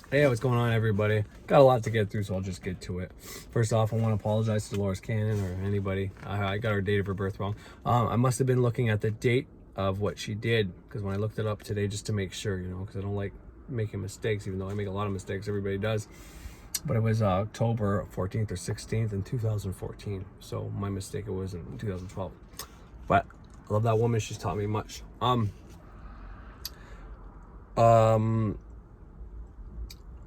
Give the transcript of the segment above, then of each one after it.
Hey, what's going on, everybody? Got a lot to get through, so I'll just get to it. First off, I want to apologize to Dolores Cannon or anybody. I got her date of her birth wrong. I must have been looking at the date of what she did, because when I looked it up today, just to make sure, you know, because I don't like making mistakes, even though I make a lot of mistakes. Everybody does. But it was October 14th or 16th in 2014. So my mistake, it was in 2012. But I love that woman. She's taught me much.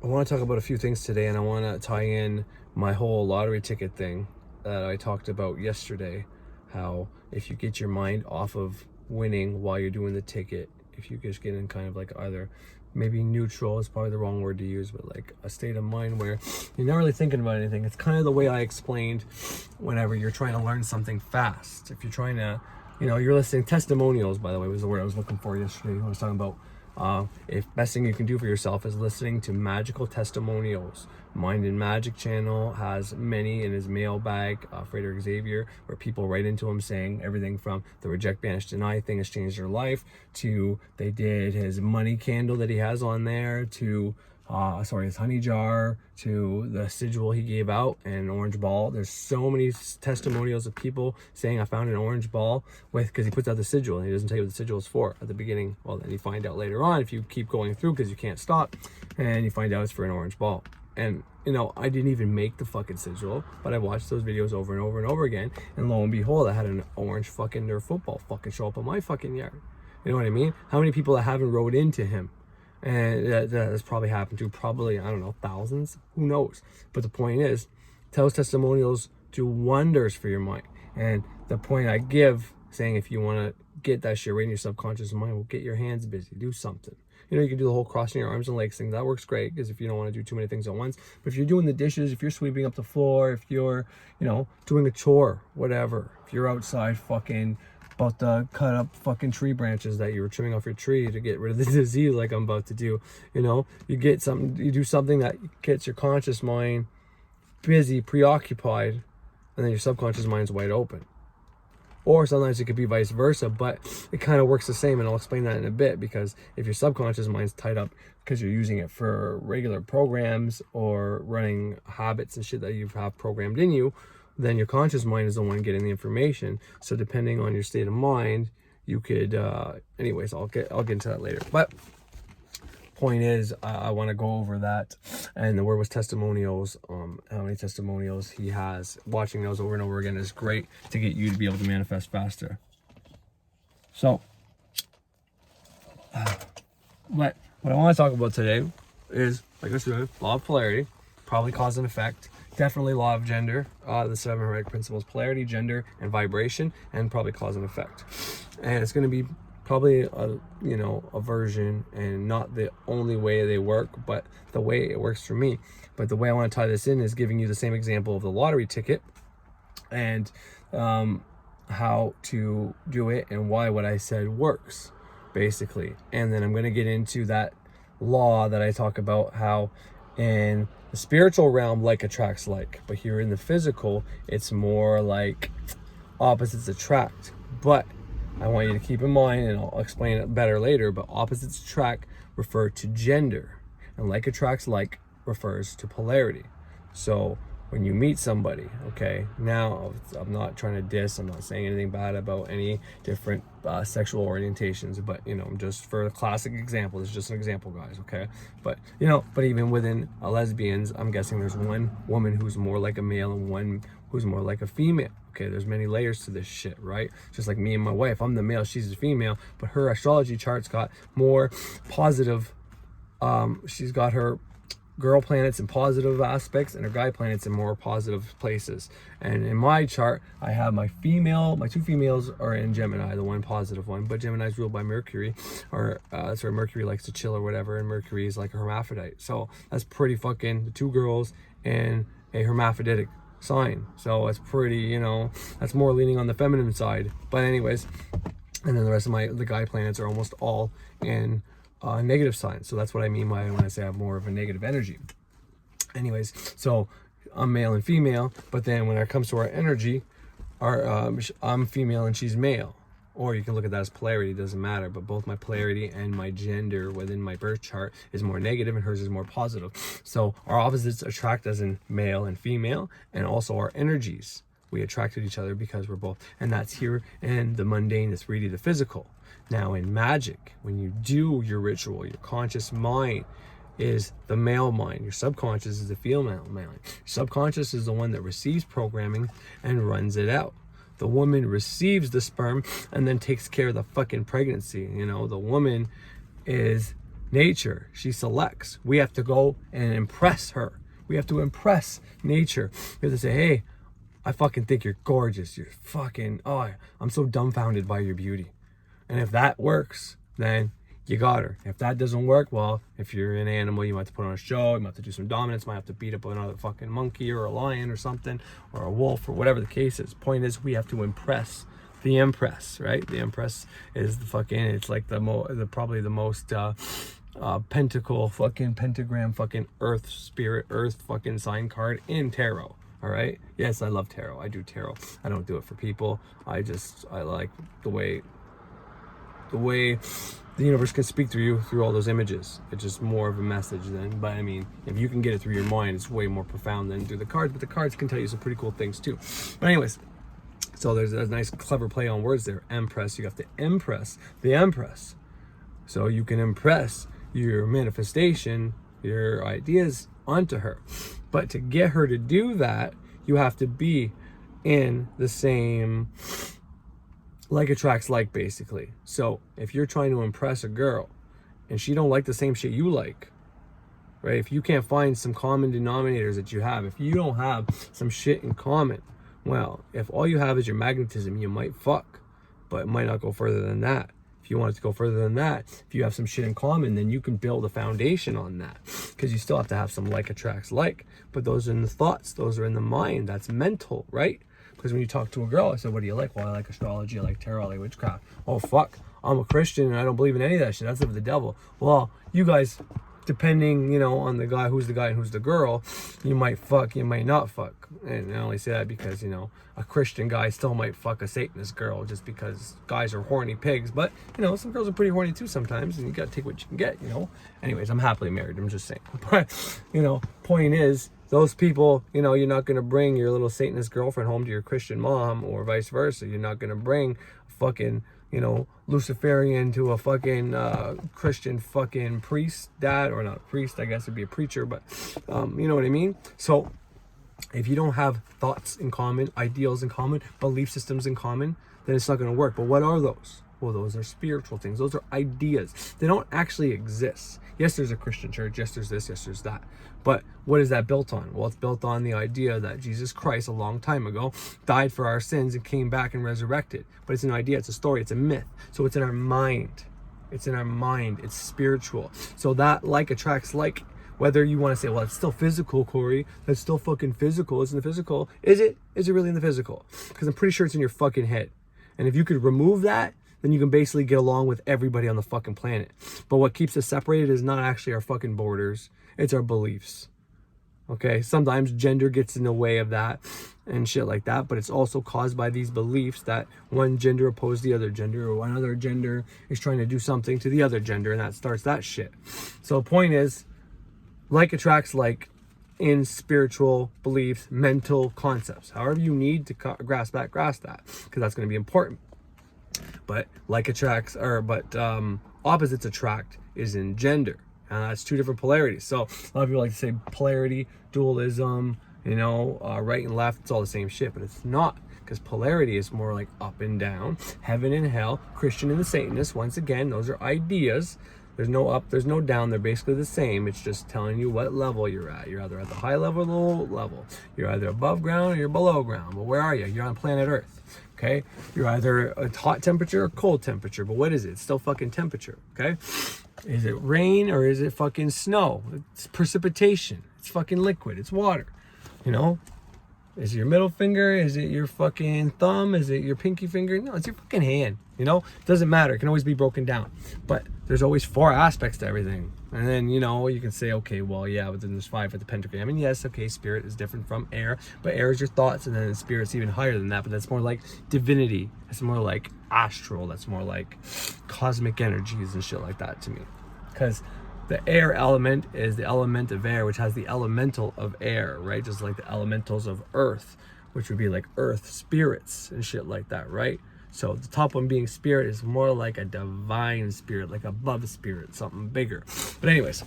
I want to talk about a few things today, and I want to tie in my whole lottery ticket thing that I talked about yesterday. How if you get your mind off of winning while you're doing the ticket, if you just get in kind of like either maybe neutral is probably the wrong word to use, but like a state of mind where you're not really thinking about anything. It's kind of the way I explained whenever you're trying to learn something fast. If you're trying to, you know, you're listening, testimonials, by the way, was the word I was looking for yesterday. I was talking about if best thing you can do for yourself is listening to magical testimonials. Mind and Magic channel has many in his mailbag, Frederick Xavier, where people write into him saying everything from the reject, banish, deny thing has changed their life, to they did his money candle that he has on there, to his honey jar, to the sigil he gave out, and an orange ball. There's so many testimonials of people saying I found an orange ball with, because he puts out the sigil and he doesn't tell you what the sigil is for at the beginning. Well, then you find out later on if you keep going through, because you can't stop, and you find out it's for an orange ball. And you know, I didn't even make the fucking sigil, but I watched those videos over and over and over again, and lo and behold, I had an orange fucking Nerf football fucking show up in my fucking yard. You know what I mean? How many people that haven't wrote into him? And that has probably happened to probably, I don't know, thousands, who knows. But the point is, those testimonials do wonders for your mind. And the point I give, saying if you want to get that shit right in your subconscious mind, well, get your hands busy, do something. You know, you can do the whole crossing your arms and legs thing. That works great, because if you don't want to do too many things at once. But if you're doing the dishes, if you're sweeping up the floor, if you're, you know, doing a chore, whatever, if you're outside fucking about to cut up fucking tree branches that you were trimming off your tree to get rid of the disease, like I'm about to do, you know, you do something that gets your conscious mind busy, preoccupied, and then your subconscious mind's wide open. Or sometimes it could be vice versa, but it kind of works the same, and I'll explain that in a bit. Because if your subconscious mind's tied up because you're using it for regular programs or running habits and shit that you have programmed in you, then your conscious mind is the one getting the information. So depending on your state of mind, you could anyways, I'll get into that later. But point is, I want to go over that. And the word was testimonials. How many testimonials he has. Watching those over and over again is great to get you to be able to manifest faster. So what I want to talk about today is, like I said, law of polarity, probably cause and effect. Definitely law of gender, the 7 hermetic principles: polarity, gender, and vibration, and probably cause and effect. And it's going to be probably a version, and not the only way they work, but the way it works for me. But the way I want to tie this in is giving you the same example of the lottery ticket, and how to do it, and why what I said works, basically. And then I'm going to get into that law that I talk about, how in the spiritual realm, like attracts like, but here in the physical, it's more like opposites attract. But I want you to keep in mind, and I'll explain it better later, but opposites attract refer to gender, and like attracts like refers to polarity. So when you meet somebody, okay, now I'm not trying to diss, I'm not saying anything bad about any different sexual orientations, but you know, just for a classic example, it's just an example, guys, okay? But you know, but even within lesbians, I'm guessing there's one woman who's more like a male and one who's more like a female. Okay, there's many layers to this shit, right? Just like me and my wife, I'm the male, she's the female, but her astrology chart's got more positive, she's got her girl planets in positive aspects and her guy planets in more positive places. And in my chart, I have my two females are in Gemini, the one positive one, but Gemini's ruled by Mercury, or that's where Mercury likes to chill or whatever, and Mercury is like a hermaphrodite. So that's pretty fucking, the two girls in a hermaphroditic sign. So it's pretty, you know, that's more leaning on the feminine side. But anyways, and then the rest of the guy planets are almost all in negative signs. So that's what I mean by when I say I have more of a negative energy. Anyways, so I'm male and female, but then when it comes to our energy, I'm female and she's male. Or you can look at that as polarity, it doesn't matter. But both my polarity and my gender within my birth chart is more negative and hers is more positive. So our opposites attract as in male and female, and also our energies. We attracted each other because we're both, and that's here in the mundane, the 3D, the physical. Now in magic, when you do your ritual, your conscious mind is the male mind. Your subconscious is the female mind. Your subconscious is the one that receives programming and runs it out. The woman receives the sperm and then takes care of the fucking pregnancy. You know, the woman is nature. She selects. We have to go and impress her. We have to impress nature. We have to say, hey, I fucking think you're gorgeous. You're fucking, oh, I'm so dumbfounded by your beauty. And if that works, then you got her. If that doesn't work, well, if you're an animal, you might have to put on a show, you might have to do some dominance, might have to beat up another fucking monkey or a lion or something, or a wolf or whatever the case is. Point is, we have to impress the Empress, right? The Empress is the fucking, it's like probably the most pentacle fucking pentagram fucking earth spirit, earth fucking sign card in tarot. All right. Yes, I love tarot. I do tarot. I don't do it for people. I like the way the universe can speak through you through all those images. It's just more of a message then. But I mean, if you can get it through your mind, it's way more profound than through the cards. But the cards can tell you some pretty cool things too. But anyways, so there's a nice clever play on words there. Empress. You have to impress the Empress, so you can impress your manifestation, your ideas onto her. But to get her to do that, you have to be in the same, like attracts like, basically. So if you're trying to impress a girl and she don't like the same shit you like, right? If you can't find some common denominators that you have, if you don't have some shit in common, well, if all you have is your magnetism, you might fuck, but it might not go further than that. If you want it to go further than that, if you have some shit in common, then you can build a foundation on that, because you still have to have some like attracts like, but those are in the thoughts, those are in the mind, that's mental, right? Because when you talk to a girl, I said, what do you like? Well, I like astrology, I like tarot, I like witchcraft. Oh, fuck, I'm a Christian and I don't believe in any of that shit. That's of the devil. Well, you guys, depending, you know, on the guy and who's the girl, you might fuck, you might not fuck. And I only say that because, you know, a Christian guy still might fuck a Satanist girl just because guys are horny pigs. But, you know, some girls are pretty horny too sometimes, and you gotta take what you can get, you know. Anyways, I'm happily married, I'm just saying. But, you know, point is, those people, you know, you're not going to bring your little Satanist girlfriend home to your Christian mom, or vice versa. You're not going to bring a fucking, you know, Luciferian to a fucking Christian fucking priest dad, or not a priest, I guess it'd be a preacher, but you know what I mean? So if you don't have thoughts in common, ideals in common, belief systems in common, then it's not going to work. But what are those? Well, those are spiritual things. Those are ideas. They don't actually exist. Yes, there's a Christian church. Yes, there's this. Yes, there's that. But what is that built on? Well, it's built on the idea that Jesus Christ, a long time ago, died for our sins and came back and resurrected. But it's an idea. It's a story. It's a myth. So it's in our mind. It's in our mind. It's spiritual. So that like attracts like. Whether you want to say, well, it's still physical, Corey. That's still fucking physical. It's in the physical. Is it? Is it really in the physical? Because I'm pretty sure it's in your fucking head. And if you could remove that, then you can basically get along with everybody on the fucking planet. But what keeps us separated is not actually our fucking borders. It's our beliefs. Okay? Sometimes gender gets in the way of that and shit like that. But it's also caused by these beliefs that one gender opposes the other gender, or one other gender is trying to do something to the other gender, and that starts that shit. So the point is, like attracts like in spiritual beliefs, mental concepts. However you need to grasp that, because that's going to be important. But like attracts, opposites attract is in gender. And that's two different polarities. So a lot of people like to say polarity, dualism, you know, right and left, it's all the same shit, but it's not. Because polarity is more like up and down, heaven and hell, Christian and the Satanist. Once again, those are ideas. There's no up, there's no down. They're basically the same. It's just telling you what level you're at. You're either at the high level or the low level. You're either above ground or you're below ground. But where are you? You're on planet Earth. Okay? You're either a hot temperature or cold temperature. But what is it? It's still fucking temperature. Okay? Is it rain or is it fucking snow? It's precipitation. It's fucking liquid. It's water. You know? Is it your middle finger? Is it your fucking thumb? Is it your pinky finger? No, it's your fucking hand. You know? It doesn't matter. It can always be broken down. But there's always four aspects to everything. And then, you know, you can say, okay, well, yeah, but then there's 5 with the pentagram. And yes, okay, spirit is different from air, but air is your thoughts, and then spirit's even higher than that, but that's more like divinity. It's more like astral. That's more like cosmic energies and shit like that to me. Because the air element is the element of air, which has the elemental of air, right? Just like the elementals of earth, which would be like earth spirits and shit like that, right? So the top one being spirit is more like a divine spirit, like above spirit, something bigger. But anyways,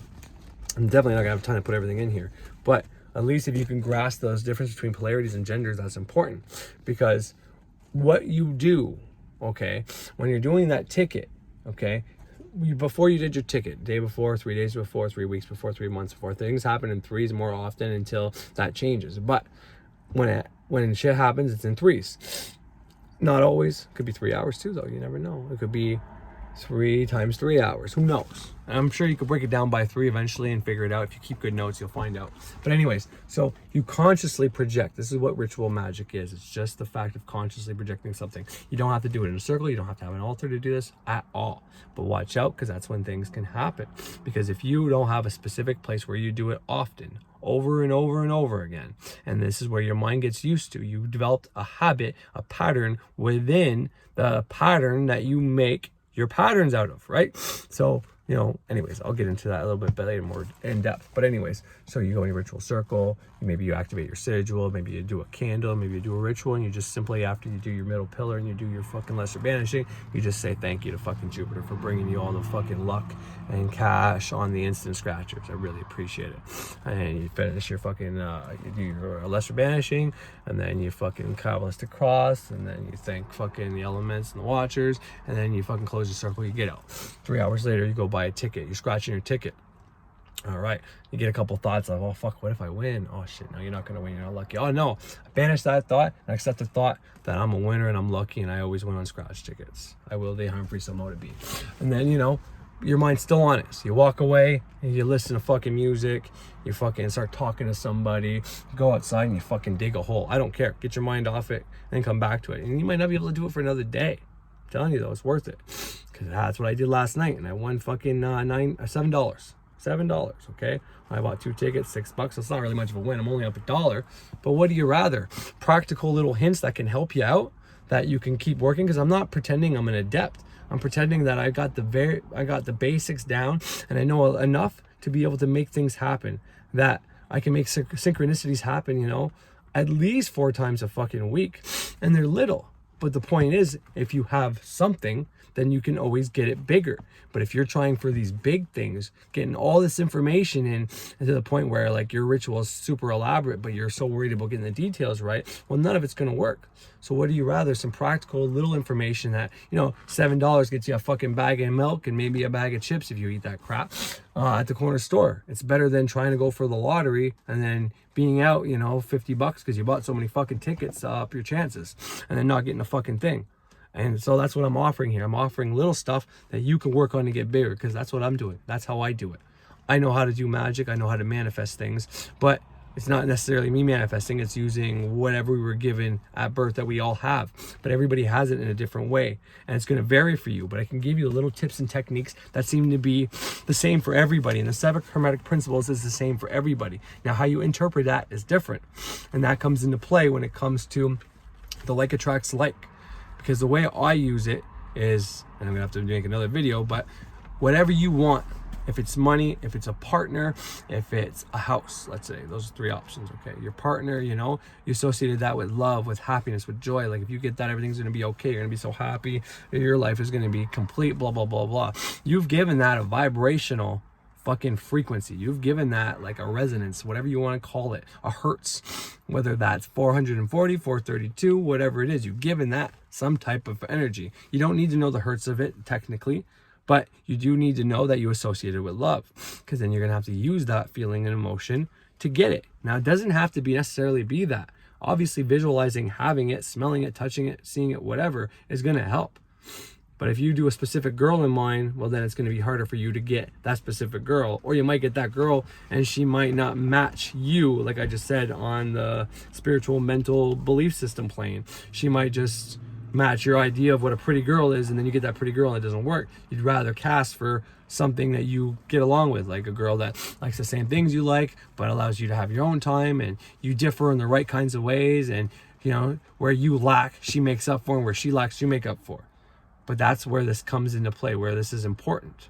I'm definitely not gonna have time to put everything in here. But at least if you can grasp those differences between polarities and genders, that's important. Because what you do, okay, when you're doing that ticket, okay, before you did your ticket, day before, 3 days before, 3 weeks before, 3 months before, things happen in threes more often until that changes. But when shit happens, it's in threes. Not always. Could be 3 hours too, though. You never know. It could be 3 times 3 hours. Who knows? And I'm sure you could break it down by 3 eventually and figure it out. If you keep good notes, you'll find out. But anyways, so you consciously project. This is what ritual magic is. It's just the fact of consciously projecting something. You don't have to do it in a circle. You don't have to have an altar to do this at all. But watch out, because that's when things can happen. Because if you don't have a specific place where you do it often, over and over and over again, and this is where your mind gets used to, you developed a habit, a pattern within the pattern that you make your patterns out of, right? So, you know, anyways, I'll get into that a little bit later, more in depth. But anyways, so you go in your ritual circle, maybe you activate your sigil, maybe you do a candle, maybe you do a ritual, and you just simply, after you do your middle pillar and you do your fucking lesser banishing, you just say thank you to fucking Jupiter for bringing you all the fucking luck and cash on the instant scratchers. I really appreciate it. And you finish your fucking, you do your lesser banishing, and then you fucking Kabbalistic cross, and then you thank fucking the elements and the watchers, and then you fucking close your circle, you get out. 3 hours later, you go buy a ticket. You're scratching your ticket. All right, you get a couple thoughts of, oh fuck, what if I win? Oh shit, no, you're not gonna win, you're not lucky. Oh no, I banish that thought and accept the thought that I'm a winner and I'm lucky and I always win on scratch tickets. I will the Humphrey Samo to be. And then, you know, your mind's still on it. So you walk away and you listen to fucking music, you fucking start talking to somebody, you go outside and you fucking dig a hole. I don't care. Get your mind off it and then come back to it. And you might not be able to do it for another day. I'm telling you though, it's worth it. Because that's what I did last night, and I won fucking $7, okay? I bought 2 tickets, $6. It's not really much of a win. I'm only up $1. But what do you rather? Practical little hints that can help you out, that you can keep working, because I'm not pretending I'm an adept. I'm pretending that I got the basics down, and I know enough to be able to make things happen, that I can make synchronicities happen, you know, at least 4 times a fucking week. And they're little. But the point is, if you have something, then you can always get it bigger. But if you're trying for these big things, getting all this information in, and to the point where like your ritual is super elaborate, but you're so worried about getting the details right, well, none of it's going to work. So what do you rather? Some practical little information that, you know, $7 gets you a fucking bag of milk and maybe a bag of chips if you eat that crap at the corner store. It's better than trying to go for the lottery and then being out, you know, $50 because you bought so many fucking tickets up your chances, and then not getting a fucking thing. And so that's what I'm offering here. I'm offering little stuff that you can work on to get bigger, because that's what I'm doing. That's how I do it. I know how to do magic. I know how to manifest things, but it's not necessarily me manifesting. It's using whatever we were given at birth that we all have, but everybody has it in a different way, and it's going to vary for you. But I can give you little tips and techniques that seem to be the same for everybody, and the 7 Hermetic Principles is the same for everybody. Now, how you interpret that is different, and that comes into play when it comes to the like attracts like. Because the way I use it is, and I'm gonna have to make another video, but whatever you want, if it's money, if it's a partner, if it's a house, let's say, those are 3 options, okay? Your partner, you know, you associated that with love, with happiness, with joy. Like if you get that, everything's gonna be okay. You're gonna be so happy. Your life is gonna be complete, blah, blah, blah, blah. You've given that a vibrational fucking frequency. You've given that like a resonance, whatever you want to call it, a hertz, whether that's 440, 432, whatever it is. You've given that some type of energy. You don't need to know the hertz of it technically, but you do need to know that you associate it with love, because then you're gonna have to use that feeling and emotion to get it. Now, it doesn't have to be necessarily be that. Obviously, visualizing, having it, smelling it, touching it, seeing it, whatever, is gonna help. But if you do a specific girl in mind, well, then it's going to be harder for you to get that specific girl. Or you might get that girl and she might not match you, like I just said, on the spiritual, mental belief system plane. She might just match your idea of what a pretty girl is, and then you get that pretty girl and it doesn't work. You'd rather cast for something that you get along with, like a girl that likes the same things you like, but allows you to have your own time, and you differ in the right kinds of ways, and you know, where you lack, she makes up for, and where she lacks, you make up for. But that's where this comes into play, where this is important.